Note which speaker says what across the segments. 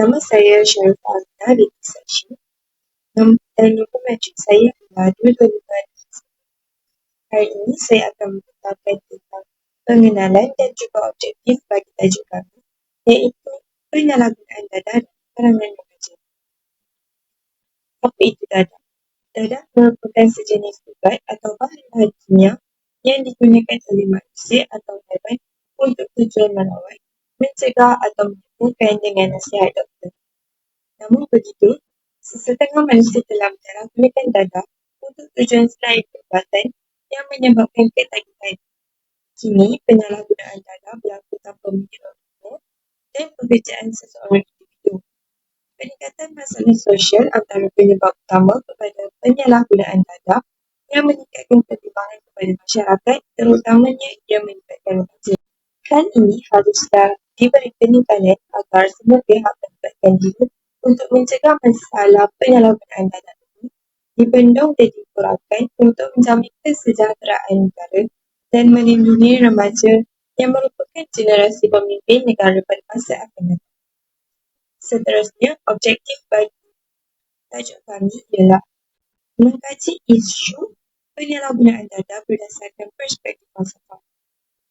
Speaker 1: Nama saya Syarifah Alina dari Seksyen dan informasi saya adalah 225. Hari ini saya akan menceritakan tentang pengenalan dan juga objektif bagi tajuk kami, iaitu penyalahgunaan dadah dalam kalangan remaja. Apa itu dadah? Dadah merupakan sejenis ubat atau bahan-bahan kimia yang digunakan oleh manusia atau haiwan untuk tujuan merawat, mencegah atau menyembuhkan dengan nasihat doktor. Namun begitu, sesetengah manusia telah menyalahgunakan dadah untuk tujuan selain perubatan yang menyebabkan ketagihan. Kini, penyalahgunaan dadah berlaku tanpa mengira umur dan perbezaan seseorang individu. Peningkatan masalah sosial antara penyebab utama kepada penyalahgunaan dadah yang meningkatkan pertimbangan kepada masyarakat, terutamanya yang melibatkan remaja. Hal ini haruslah diberi penekanan agar semua pihak melibatkan diri untuk mencegah masalah penyalahgunaan dadah ini dibendung dan dikurangkan untuk menjamin kesejahteraan negara dan melindungi remaja yang merupakan generasi pemimpin negara pada masa akan datang. Seterusnya, objektif bagi tajuk kami ialah mengkaji isu penyalahgunaan dadah berdasarkan perspektif falsafah.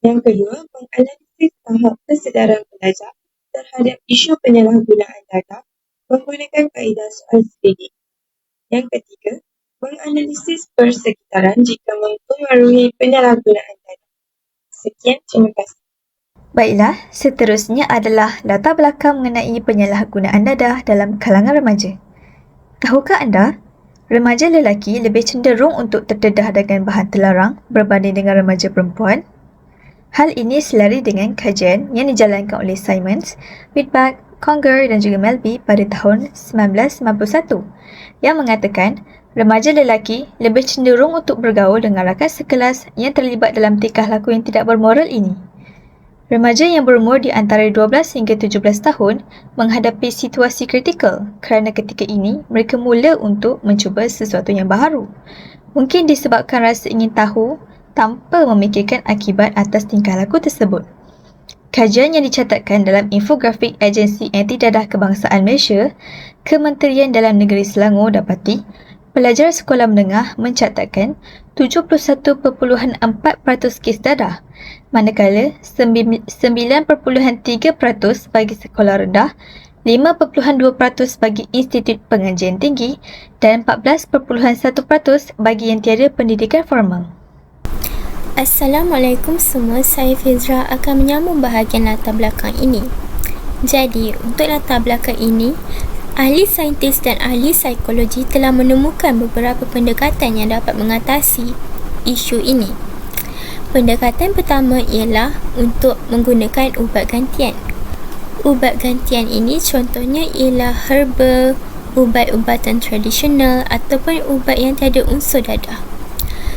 Speaker 1: Yang kedua, menganalisis tahap kesedaran pelajar terhadap isu penyalahgunaan dadah menggunakan kaedah soal selidik. Yang ketiga, menganalisis persekitaran jika mempengaruhi penyalahgunaan dadah. Sekian, terima kasih.
Speaker 2: Baiklah, seterusnya adalah latar belakang mengenai penyalahgunaan dadah dalam kalangan remaja. Tahukah anda, remaja lelaki lebih cenderung untuk terdedah dengan bahan terlarang berbanding dengan remaja perempuan? Hal ini selari dengan kajian yang dijalankan oleh Simons, Whitbach, Conger dan juga Melby pada tahun 1991 yang mengatakan remaja lelaki lebih cenderung untuk bergaul dengan rakan sekelas yang terlibat dalam tingkah laku yang tidak bermoral ini. Remaja yang berumur di antara 12 hingga 17 tahun menghadapi situasi kritikal kerana ketika ini mereka mula untuk mencuba sesuatu yang baharu. Mungkin disebabkan rasa ingin tahu tanpa memikirkan akibat atas tingkah laku tersebut. Kajian yang dicatatkan dalam infografik Agensi Anti-Dadah Kebangsaan Malaysia, Kementerian Dalam Negeri Selangor dapati pelajar sekolah menengah mencatatkan 71.4% kes dadah, manakala 9.3% bagi sekolah rendah, 5.2% bagi institut pengajian tinggi dan 14.1% bagi yang tiada pendidikan formal.
Speaker 3: Assalamualaikum semua, saya Fizra akan menyambung bahagian latar belakang ini. Jadi, untuk latar belakang ini, ahli saintis dan ahli psikologi telah menemukan beberapa pendekatan yang dapat mengatasi isu ini. Pendekatan pertama ialah untuk menggunakan ubat gantian. Ubat gantian ini contohnya ialah herba, ubat-ubatan tradisional ataupun ubat yang tiada unsur dadah.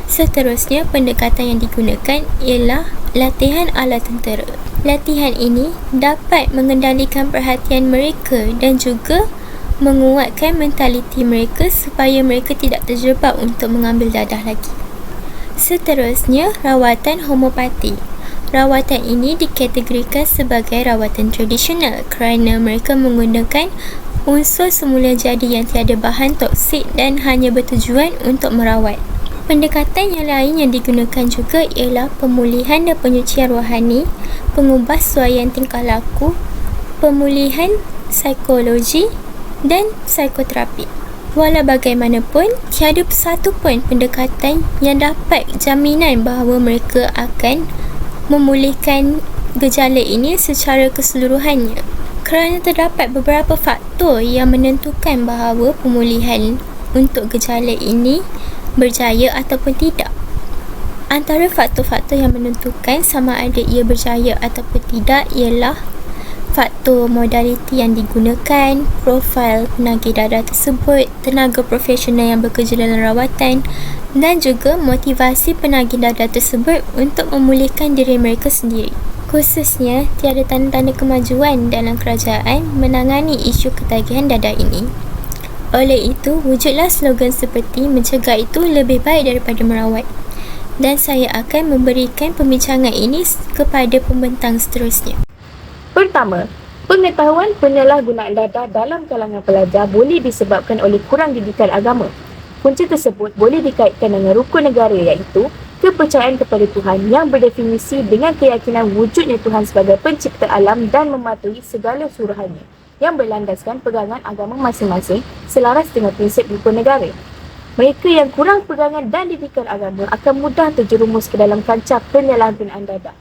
Speaker 3: Seterusnya, pendekatan yang digunakan ialah latihan ala tentera. Latihan ini dapat mengendalikan perhatian mereka dan juga menguatkan mentaliti mereka supaya mereka tidak terjebak untuk mengambil dadah lagi. Seterusnya, rawatan homopati. Rawatan ini dikategorikan sebagai rawatan tradisional kerana mereka menggunakan unsur semula jadi yang tiada bahan toksik dan hanya bertujuan untuk merawat. Pendekatan yang lain yang digunakan juga ialah pemulihan dan penyucian rohani, pengubahsuaian tingkah laku, pemulihan psikologi dan psikoterapi. Walau bagaimanapun, tiada satu pun pendekatan yang dapat jaminan bahawa mereka akan memulihkan gejala ini secara keseluruhannya, kerana terdapat beberapa faktor yang menentukan bahawa pemulihan untuk gejala ini berjaya ataupun tidak. Antara faktor-faktor yang menentukan sama ada ia berjaya ataupun tidak ialah faktor modaliti yang digunakan, profil penagih dadah tersebut, tenaga profesional yang bekerja dalam rawatan dan juga motivasi penagih dadah tersebut untuk memulihkan diri mereka sendiri. Khususnya, tiada tanda-tanda kemajuan dalam kerajaan menangani isu ketagihan dadah ini. Oleh itu, wujudlah slogan seperti mencegah itu lebih baik daripada merawat. Dan saya akan memberikan pembincangan ini kepada pembentang seterusnya.
Speaker 2: Pertama,
Speaker 4: Pengetahuan penyalahgunaan dadah dalam kalangan pelajar boleh disebabkan oleh kurang didikan agama. Punca tersebut boleh dikaitkan dengan rukun negara iaitu kepercayaan kepada Tuhan yang berdefinisi dengan keyakinan wujudnya Tuhan sebagai pencipta alam dan mematuhi segala suruhannya yang berlandaskan pegangan agama masing-masing selaras dengan prinsip rukun negara. Mereka yang kurang pegangan dan didikan agama akan mudah terjerumus ke dalam kancah penyalahgunaan dadah.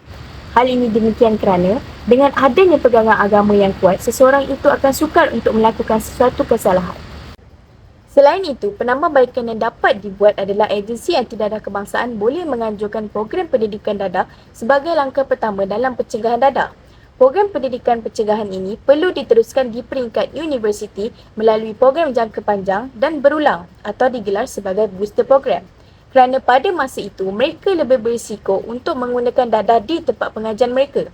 Speaker 4: Hal ini demikian kerana dengan adanya pegangan agama yang kuat, seseorang itu akan sukar untuk melakukan sesuatu kesalahan. Selain itu, penambahbaikan yang dapat dibuat adalah agensi anti dadah kebangsaan boleh menganjurkan program pendidikan dadah sebagai langkah pertama dalam pencegahan dadah. Program pendidikan pencegahan ini perlu diteruskan di peringkat universiti melalui program jangka panjang dan berulang atau digelar sebagai booster program. Kerana pada masa itu, mereka lebih berisiko untuk menggunakan dadah di tempat pengajian mereka.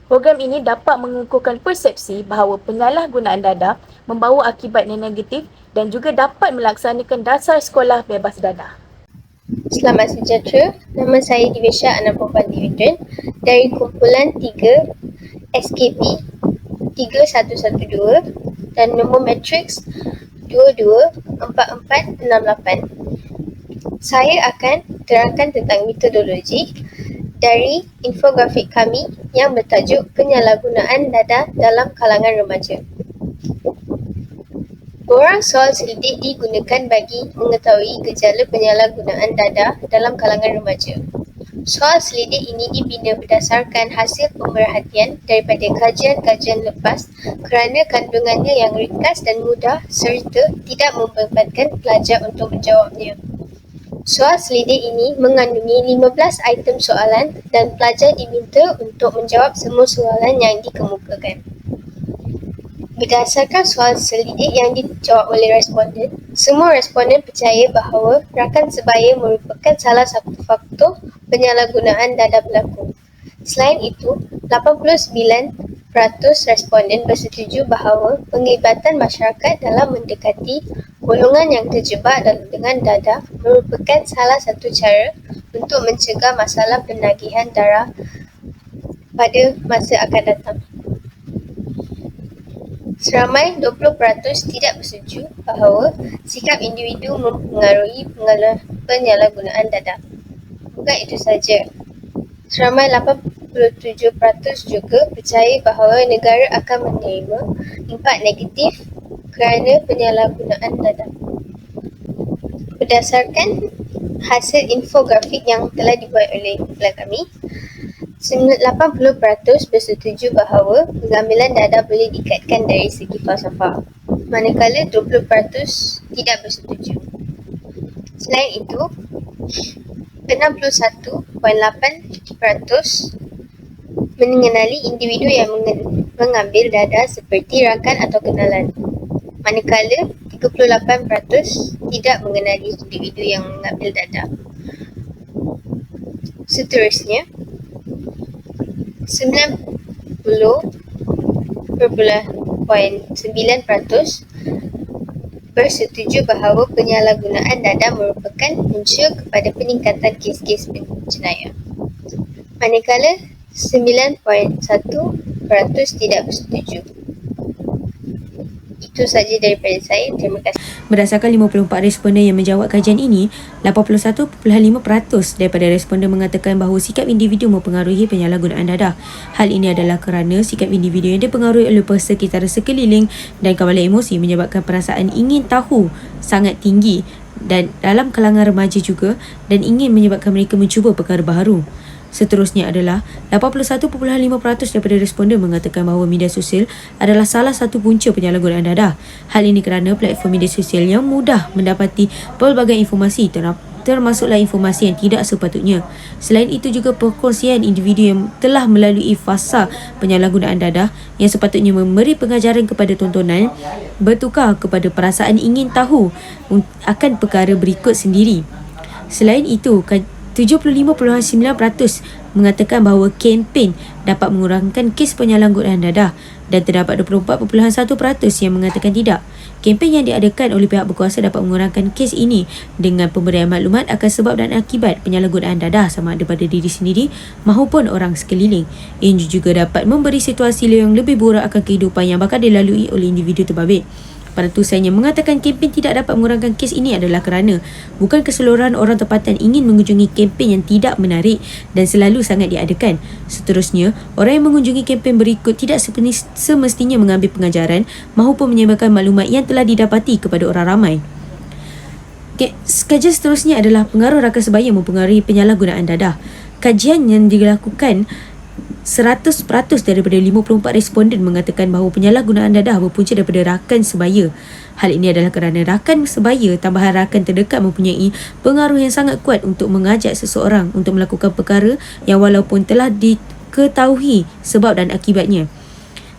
Speaker 4: Program ini dapat mengukuhkan persepsi bahawa penyalahgunaan dadah membawa akibat yang negatif dan juga dapat melaksanakan dasar sekolah bebas dadah.
Speaker 5: Selamat sejahtera, nama saya Divisha Anna Perempuan Dividend dari kumpulan 3 SKP 3112 dan nombor matriks 224468. Saya akan terangkan tentang metodologi dari infografik kami yang bertajuk penyalahgunaan dadah dalam kalangan remaja. Borang soal selidik digunakan bagi mengetahui gejala penyalahgunaan dadah dalam kalangan remaja. Soal selidik ini dibina berdasarkan hasil pemerhatian daripada kajian-kajian lepas kerana kandungannya yang ringkas dan mudah serta tidak membebankan pelajar untuk menjawabnya. Soal selidik ini mengandungi 15 item soalan dan pelajar diminta untuk menjawab semua soalan yang dikemukakan. Berdasarkan soal selidik yang dijawab oleh responden, semua responden percaya bahawa rakan sebaya merupakan salah satu faktor penyalahgunaan dadah berlaku. Selain itu, 89% responden bersetuju bahawa penglibatan masyarakat dalam mendekati golongan yang terjebak dengan dadah merupakan salah satu cara untuk mencegah masalah penagihan darah pada masa akan datang. Seramai 20% tidak bersetuju bahawa sikap individu mempengaruhi penyalahgunaan dadah. Bukan itu saja, seramai 87% juga percaya bahawa negara akan menerima impak negatif kerana penyalahgunaan dadah. Berdasarkan hasil infografik yang telah dibuat oleh kumpulan kami, 80% bersetuju bahawa pengambilan dadah boleh dikaitkan dari segi falsafah, manakala 20% tidak bersetuju. Selain itu, 61.8% mengenali individu yang mengambil dadah seperti rakan atau kenalan, manakala 38% tidak mengenali individu yang mengambil dadah. Seterusnya, 90.9% bersetuju bahawa penyalahgunaan dadah merupakan punca kepada peningkatan kes-kes jenayah, manakala 9.1% tidak bersetuju. Itu sahaja daripada saya. Terima kasih.
Speaker 6: Berdasarkan 54 responden yang menjawab kajian ini, 81.5% daripada responden mengatakan bahawa sikap individu mempengaruhi penyalahgunaan dadah. Hal ini adalah kerana sikap individu yang dipengaruhi oleh persekitaran sekeliling dan kawalan emosi menyebabkan perasaan ingin tahu sangat tinggi dan dalam kalangan remaja juga, dan ingin menyebabkan mereka mencuba perkara baharu. Seterusnya adalah 81.5% daripada responden mengatakan bahawa media sosial adalah salah satu punca penyalahgunaan dadah. Hal ini kerana platform media sosial yang mudah mendapati pelbagai informasi termasuklah informasi yang tidak sepatutnya. Selain itu juga perkongsian individu yang telah melalui fasa penyalahgunaan dadah yang sepatutnya memberi pengajaran kepada tontonan bertukar kepada perasaan ingin tahu akan perkara berikut sendiri. Selain itu, 75.9% mengatakan bahawa kempen dapat mengurangkan kes penyalahgunaan dadah dan terdapat 24.1% yang mengatakan tidak. Kempen yang diadakan oleh pihak berkuasa dapat mengurangkan kes ini dengan pemberian maklumat akan sebab dan akibat penyalahgunaan dadah sama ada pada diri sendiri maupun orang sekeliling. Ini juga dapat memberi situasi yang lebih buruk akan kehidupan yang bakal dilalui oleh individu terbabit. Peratusannya mengatakan kempen tidak dapat mengurangkan kes ini adalah kerana bukan keseluruhan orang tempatan ingin mengunjungi kempen yang tidak menarik dan selalu sangat diadakan. Seterusnya, orang yang mengunjungi kempen berikut tidak semestinya mengambil pengajaran maupun menyebarkan maklumat yang telah didapati kepada orang ramai. Kajian seterusnya adalah pengaruh rakan sebaya mempengaruhi penyalahgunaan dadah. Kajian yang dilakukan 100% daripada 54 responden mengatakan bahawa penyalahgunaan dadah berpunca daripada rakan sebaya. Hal ini adalah kerana rakan sebaya tambahan rakan terdekat mempunyai pengaruh yang sangat kuat untuk mengajak seseorang untuk melakukan perkara yang walaupun telah diketahui sebab dan akibatnya.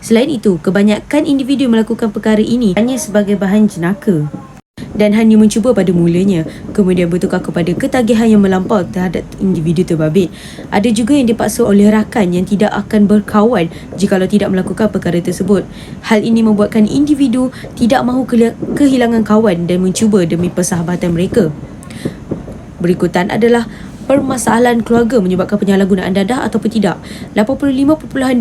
Speaker 6: Selain itu, kebanyakan individu melakukan perkara ini hanya sebagai bahan jenaka dan hanya mencuba pada mulanya, kemudian bertukar kepada ketagihan yang melampau terhadap individu terbabit. Ada juga yang dipaksa oleh rakan yang tidak akan berkawan jikalau tidak melakukan perkara tersebut. Hal ini membuatkan individu tidak mahu kehilangan kawan dan mencuba demi persahabatan mereka. Berikutan adalah permasalahan keluarga menyebabkan penyalahgunaan dadah ataupun tidak. 85.2%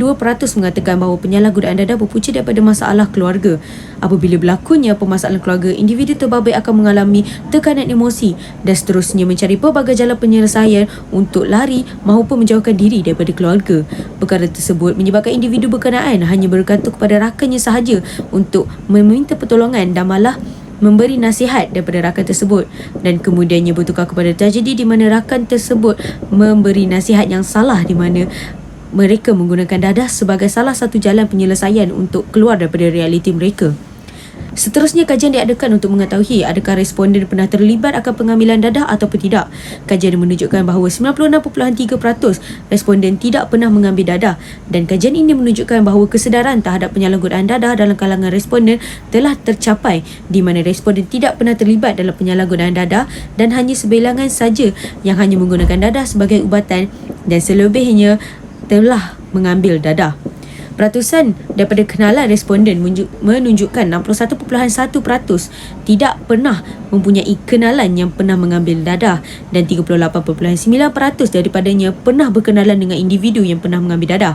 Speaker 6: mengatakan bahawa penyalahgunaan dadah berpunca daripada masalah keluarga. Apabila berlakunya permasalahan keluarga, individu terbabit akan mengalami tekanan emosi dan seterusnya mencari pelbagai jalan penyelesaian untuk lari maupun menjauhkan diri daripada keluarga. Perkara tersebut menyebabkan individu berkenaan hanya bergantung kepada rakannya sahaja untuk meminta pertolongan dan malah memberi nasihat daripada rakan tersebut, dan kemudiannya bertukar kepada tragedi di mana rakan tersebut memberi nasihat yang salah di mana mereka menggunakan dadah sebagai salah satu jalan penyelesaian untuk keluar daripada realiti mereka. Seterusnya, kajian diadakan untuk mengetahui adakah responden pernah terlibat akan pengambilan dadah ataupun tidak. Kajian menunjukkan bahawa 96.3% responden tidak pernah mengambil dadah, dan kajian ini menunjukkan bahawa kesedaran terhadap penyalahgunaan dadah dalam kalangan responden telah tercapai, di mana responden tidak pernah terlibat dalam penyalahgunaan dadah dan hanya sebilangan saja yang hanya menggunakan dadah sebagai ubatan dan selebihnya telah mengambil dadah. Peratusan daripada kenalan responden menunjukkan 61.1% tidak pernah mempunyai kenalan yang pernah mengambil dadah dan 38.9% daripadanya pernah berkenalan dengan individu yang pernah mengambil dadah.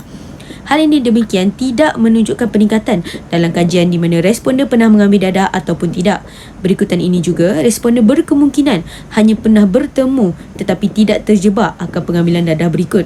Speaker 6: Hal ini demikian tidak menunjukkan peningkatan dalam kajian di mana responden pernah mengambil dadah ataupun tidak. Berikutan ini juga, responden berkemungkinan hanya pernah bertemu tetapi tidak terjebak akan pengambilan dadah berikut.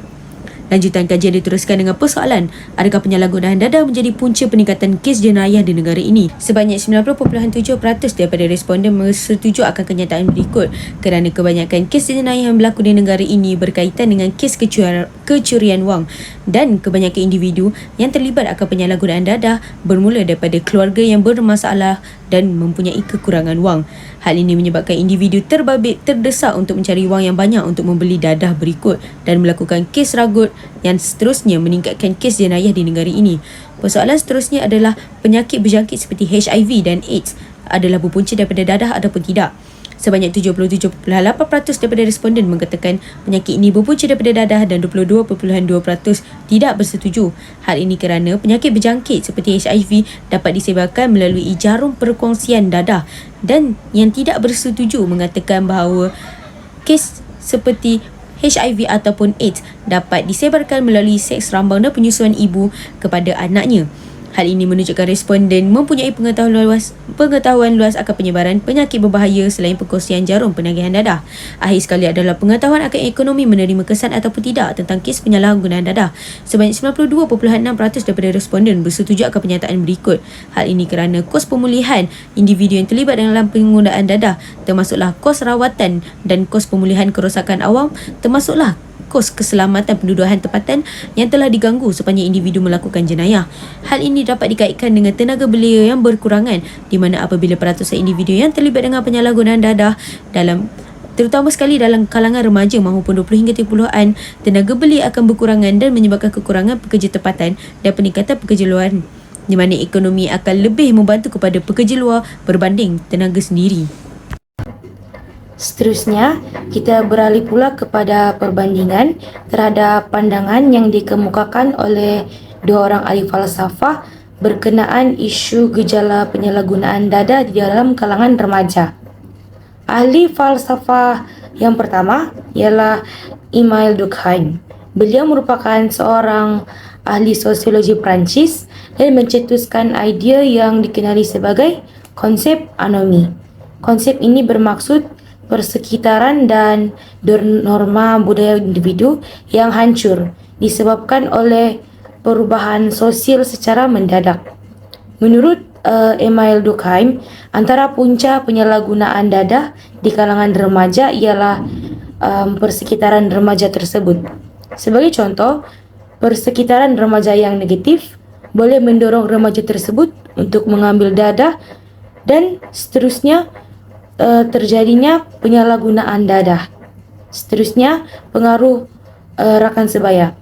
Speaker 6: Lanjutan kajian diteruskan dengan persoalan, adakah penyalahgunaan dadah menjadi punca peningkatan kes jenayah di negara ini? Sebanyak 90.7% daripada responden bersetuju akan kenyataan berikut kerana kebanyakan kes jenayah yang berlaku di negara ini berkaitan dengan kes kecurian wang, dan kebanyakan individu yang terlibat akan penyalahgunaan dadah bermula daripada keluarga yang bermasalah dan mempunyai kekurangan wang. Hal ini menyebabkan individu terbabit terdesak untuk mencari wang yang banyak untuk membeli dadah berikut dan melakukan kes ragut yang seterusnya meningkatkan kes jenayah di negara ini. Persoalan seterusnya adalah penyakit berjangkit seperti HIV dan AIDS adalah berpunca daripada dadah ataupun tidak. Sebanyak 77.8% daripada responden mengatakan penyakit ini berpunca daripada dadah dan 22.2% tidak bersetuju. Hal ini kerana penyakit berjangkit seperti HIV dapat disebarkan melalui jarum perkongsian dadah, dan yang tidak bersetuju mengatakan bahawa kes seperti HIV ataupun AIDS dapat disebarkan melalui seks rambang dan penyusuan ibu kepada anaknya. Hal ini menunjukkan responden mempunyai pengetahuan luas akan penyebaran penyakit berbahaya selain perkongsian jarum penagihan dadah. Akhir sekali adalah pengetahuan akan ekonomi menerima kesan ataupun tidak tentang kes penyalahgunaan dadah. Sebanyak 92.6% daripada responden bersetuju akan pernyataan berikut. Hal ini kerana kos pemulihan individu yang terlibat dalam penggunaan dadah, termasuklah kos rawatan dan kos pemulihan kerosakan awam, termasuklah kos keselamatan pendudukan tempatan yang telah diganggu sepanjang individu melakukan jenayah. Hal ini dapat dikaitkan dengan tenaga belia yang berkurangan, di mana apabila peratusan individu yang terlibat dengan penyalahgunaan dadah terutama sekali dalam kalangan remaja maupun 20 hingga 30-an, tenaga belia akan berkurangan dan menyebabkan kekurangan pekerja tempatan dan peningkatan pekerja luar, di mana ekonomi akan lebih membantu kepada pekerja luar berbanding tenaga sendiri.
Speaker 7: Seterusnya, kita beralih pula kepada perbandingan terhadap pandangan yang dikemukakan oleh dua orang ahli falsafah berkenaan isu gejala penyalahgunaan dada di dalam kalangan remaja. Ahli falsafah yang pertama ialah Emile Durkheim. Beliau merupakan seorang ahli sosiologi Perancis dan mencetuskan idea yang dikenali sebagai konsep anomi. Konsep ini bermaksud persekitaran dan norma budaya individu yang hancur disebabkan oleh perubahan sosial secara mendadak. Menurut Emile Durkheim, antara punca penyalahgunaan dada di kalangan remaja ialah persekitaran remaja tersebut. Sebagai contoh, persekitaran remaja yang negatif boleh mendorong remaja tersebut untuk mengambil dada dan seterusnya terjadinya penyalahgunaan dada. Seterusnya, pengaruh rakan sebaya.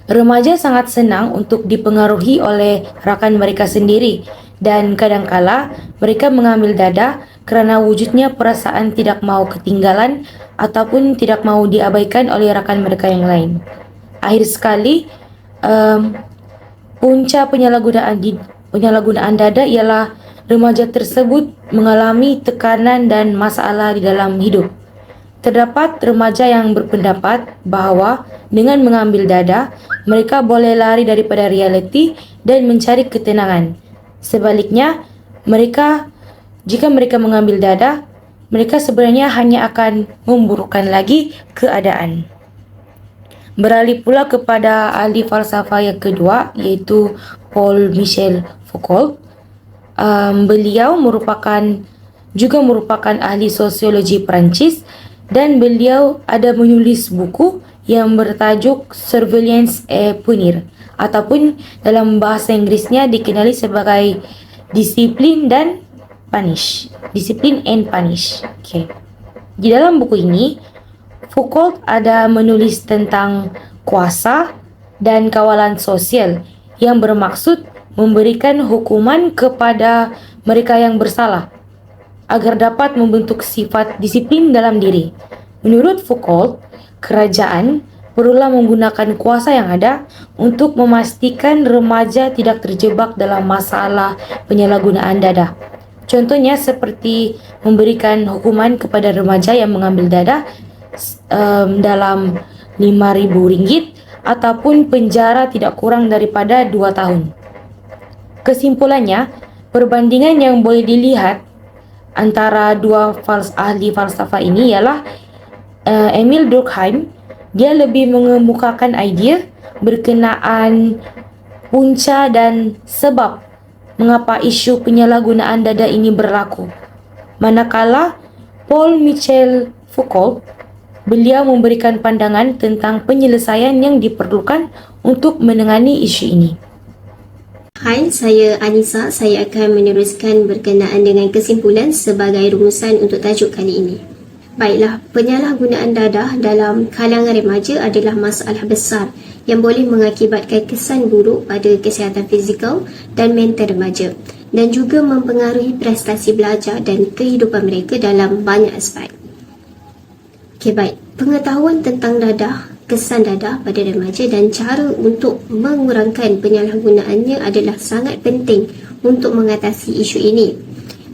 Speaker 7: Remaja sangat senang untuk dipengaruhi oleh rakan mereka sendiri dan kadangkala mereka mengambil dada kerana wujudnya perasaan tidak mau ketinggalan ataupun tidak mau diabaikan oleh rakan mereka yang lain. Akhir sekali, punca penyalahgunaan dada ialah remaja tersebut mengalami tekanan dan masalah di dalam hidup. Terdapat remaja yang berpendapat bahawa dengan mengambil dada, mereka boleh lari daripada realiti dan mencari ketenangan. Sebaliknya, jika mereka mengambil dada, mereka sebenarnya hanya akan memburukkan lagi keadaan. Beralih pula kepada ahli falsafah yang kedua, iaitu Paul-Michel Foucault. Beliau juga merupakan ahli sosiologi Perancis dan beliau ada menulis buku yang bertajuk Surveillance et Punir ataupun dalam bahasa Inggerisnya dikenali sebagai Discipline and Punish. Okay. Di dalam buku ini, Foucault ada menulis tentang kuasa dan kawalan sosial yang bermaksud memberikan hukuman kepada mereka yang bersalah agar dapat membentuk sifat disiplin dalam diri. Menurut Foucault, kerajaan perlulah menggunakan kuasa yang ada untuk memastikan remaja tidak terjebak dalam masalah penyalahgunaan dada. Contohnya seperti memberikan hukuman kepada remaja yang mengambil dada dalam RM5,000 ataupun penjara tidak kurang daripada 2 tahun. Kesimpulannya, perbandingan yang boleh dilihat antara dua ahli falsafah ini ialah Emile Durkheim, dia lebih mengemukakan idea berkenaan punca dan sebab mengapa isu penyalahgunaan dada ini berlaku. Manakala Paul-Michel Foucault, beliau memberikan pandangan tentang penyelesaian yang diperlukan untuk menangani isu ini.
Speaker 8: Hai, saya Anissa. Saya akan meneruskan berkenaan dengan kesimpulan sebagai rumusan untuk tajuk kali ini. Baiklah, penyalahgunaan dadah dalam kalangan remaja adalah masalah besar yang boleh mengakibatkan kesan buruk pada kesihatan fizikal dan mental remaja dan juga mempengaruhi prestasi belajar dan kehidupan mereka dalam banyak aspek. Okey, baik. Pengetahuan tentang dadah, kesan dadah pada remaja dan cara untuk mengurangkan penyalahgunaannya adalah sangat penting untuk mengatasi isu ini.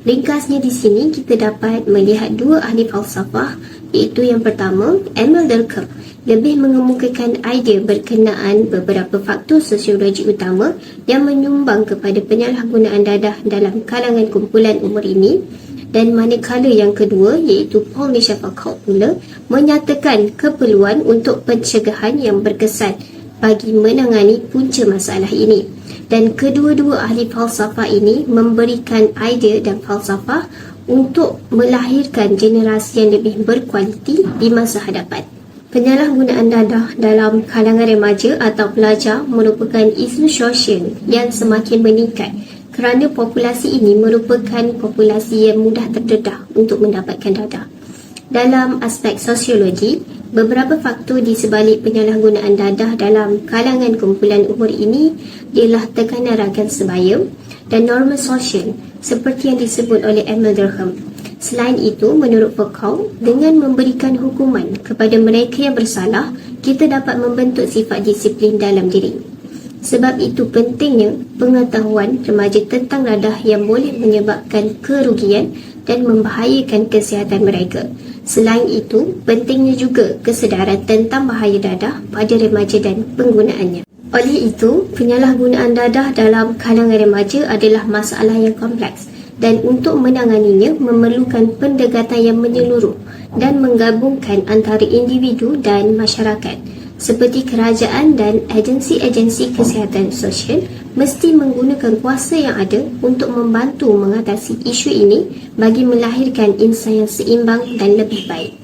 Speaker 8: Ringkasnya di sini kita dapat melihat dua ahli falsafah, iaitu yang pertama, Emile Durkheim, lebih mengemukakan idea berkenaan beberapa faktor sosiologi utama yang menyumbang kepada penyalahgunaan dadah dalam kalangan kumpulan umur ini. Dan manakala yang kedua, iaitu Paul-Michel Foucault pula, menyatakan keperluan untuk pencegahan yang berkesan bagi menangani punca masalah ini. Dan kedua-dua ahli falsafah ini memberikan idea dan falsafah untuk melahirkan generasi yang lebih berkualiti di masa hadapan. Penyalahgunaan dadah dalam kalangan remaja atau pelajar merupakan isu sosial yang semakin meningkat kerana populasi ini merupakan populasi yang mudah terdedah untuk mendapatkan dadah. Dalam aspek sosiologi, beberapa faktor di sebalik penyalahgunaan dadah dalam kalangan kumpulan umur ini ialah tekanan rakan sebaya dan norma sosial seperti yang disebut oleh Emile Durkheim. Selain itu, menurut Foucault, dengan memberikan hukuman kepada mereka yang bersalah, kita dapat membentuk sifat disiplin dalam diri. Sebab itu pentingnya pengetahuan remaja tentang dadah yang boleh menyebabkan kerugian dan membahayakan kesihatan mereka. Selain itu, pentingnya juga kesedaran tentang bahaya dadah pada remaja dan penggunaannya. Oleh itu, penyalahgunaan dadah dalam kalangan remaja adalah masalah yang kompleks dan untuk menanganinya memerlukan pendekatan yang menyeluruh dan menggabungkan antara individu dan masyarakat seperti kerajaan dan agensi-agensi kesihatan sosial mesti menggunakan kuasa yang ada untuk membantu mengatasi isu ini bagi melahirkan insan yang seimbang dan lebih baik.